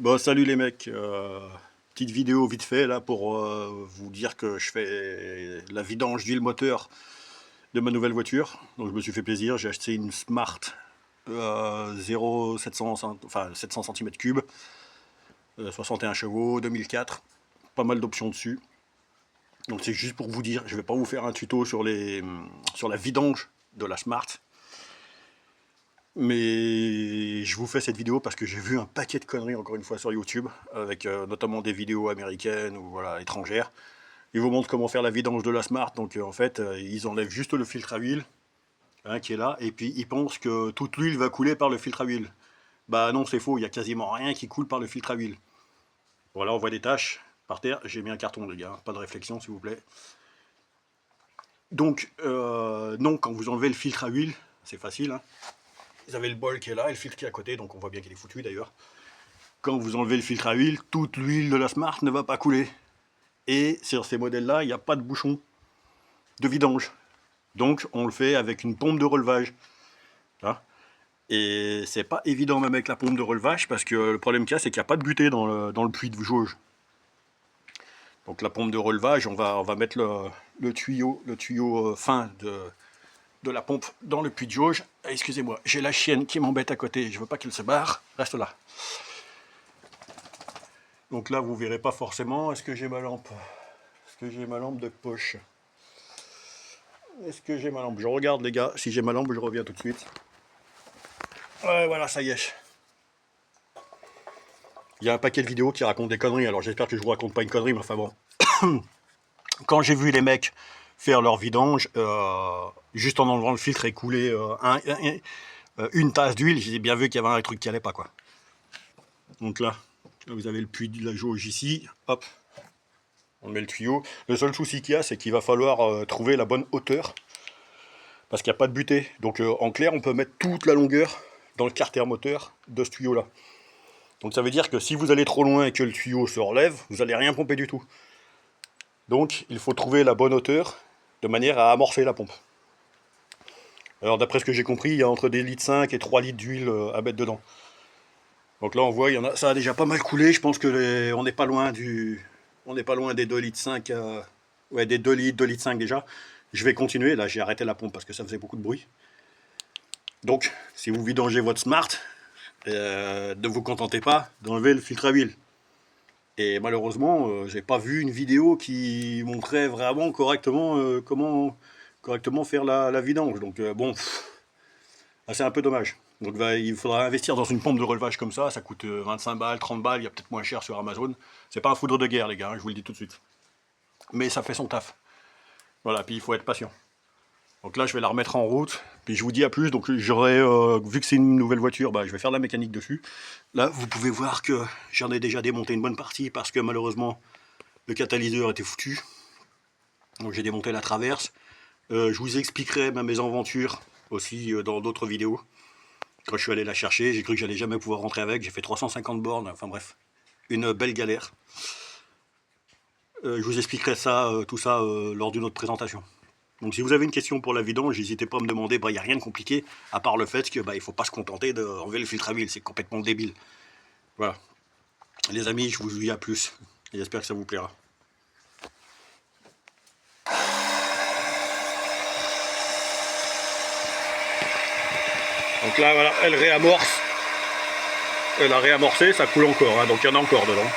Bon, salut les mecs, petite vidéo vite fait là pour vous dire que je fais la vidange d'huile moteur de ma nouvelle voiture. Donc je me suis fait plaisir, j'ai acheté une Smart 0,700, enfin 700 cm3, 61 chevaux, 2004, pas mal d'options dessus. Donc c'est juste pour vous dire, je vais pas vous faire un tuto sur la vidange de la Smart. Mais je vous fais cette vidéo parce que j'ai vu un paquet de conneries encore une fois sur YouTube, avec notamment des vidéos américaines ou voilà, étrangères. Ils vous montrent comment faire la vidange de la Smart, donc en fait ils enlèvent juste le filtre à huile hein, qui est là, et puis ils pensent que toute l'huile va couler par le filtre à huile. Bah non, c'est faux, il n'y a quasiment rien qui coule par le filtre à huile. Voilà, on voit des taches par terre, j'ai mis un carton les gars, pas de réflexion s'il vous plaît. Donc non, quand vous enlevez le filtre à huile, c'est facile, hein. Vous avez le bol qui est là et le filtre qui est à côté, donc on voit bien qu'il est foutu d'ailleurs. Quand vous enlevez le filtre à huile, toute l'huile de la Smart ne va pas couler. Et sur ces modèles-là, il n'y a pas de bouchon de vidange. Donc on le fait avec une pompe de relevage. Et c'est pas évident même avec la pompe de relevage, parce que le problème qu'il y a, c'est qu'il n'y a pas de butée dans le puits de jauge. Donc la pompe de relevage, on va mettre le tuyau fin de la pompe dans le puits de jauge. Excusez-moi, j'ai la chienne qui m'embête à côté, je veux pas qu'elle se barre, reste là. Donc là vous verrez pas forcément. Est-ce que j'ai ma lampe? Est-ce que j'ai ma lampe de poche? Est-ce que j'ai ma lampe? Je regarde les gars, si j'ai ma lampe je reviens tout de suite. Ouais voilà, ça y est. Il y a un paquet de vidéos qui racontent des conneries, alors j'espère que je vous raconte pas une connerie, mais enfin bon. Quand j'ai vu les mecs faire leur vidange, juste en enlevant le filtre et couler une tasse d'huile, j'ai bien vu qu'il y avait un truc qui allait pas quoi. Donc là, vous avez le puits de la jauge ici, hop, on met le tuyau. Le seul souci qu'il y a, c'est qu'il va falloir trouver la bonne hauteur, parce qu'il n'y a pas de butée. Donc en clair, on peut mettre toute la longueur dans le carter moteur de ce tuyau là. Donc ça veut dire que si vous allez trop loin et que le tuyau se relève, vous n'allez rien pomper du tout. Donc il faut trouver la bonne hauteur de manière à amorcer la pompe. Alors d'après ce que j'ai compris, il y a entre des litres 5 et 3 litres d'huile à mettre dedans. Donc là on voit, ça a déjà pas mal coulé, je pense que on n'est pas loin des 2 litres 5, ouais des 2 litres 5 déjà. Je vais continuer, là j'ai arrêté la pompe parce que ça faisait beaucoup de bruit. Donc si vous vidangez votre Smart, ne vous contentez pas d'enlever le filtre à huile. Et malheureusement, j'ai pas vu une vidéo qui montrait vraiment correctement comment faire la vidange. Donc bon, c'est un peu dommage. Donc il faudra investir dans une pompe de relevage comme ça coûte 25 balles, 30 balles, il y a peut-être moins cher sur Amazon. C'est pas un foudre de guerre les gars, hein, je vous le dis tout de suite. Mais ça fait son taf. Voilà, puis il faut être patient. Donc là je vais la remettre en route, puis je vous dis à plus. Donc j'aurai, vu que c'est une nouvelle voiture, je vais faire de la mécanique dessus. Là vous pouvez voir que j'en ai déjà démonté une bonne partie parce que malheureusement le catalyseur était foutu. Donc j'ai démonté la traverse. Je vous expliquerai ma mésaventure aussi dans d'autres vidéos. Quand je suis allé la chercher, j'ai cru que j'allais jamais pouvoir rentrer avec. J'ai fait 350 bornes, enfin bref, une belle galère. Je vous expliquerai ça, tout ça lors d'une autre présentation. Donc si vous avez une question pour la vidange, n'hésitez pas à me demander. Il n'y a rien de compliqué, à part le fait qu'il ne faut pas se contenter d'enlever le filtre à huile. C'est complètement débile. Voilà. Les amis, je vous dis à plus. Et j'espère que ça vous plaira. Donc là, voilà, elle réamorce. Elle a réamorcé, ça coule encore, hein, donc il y en a encore dedans.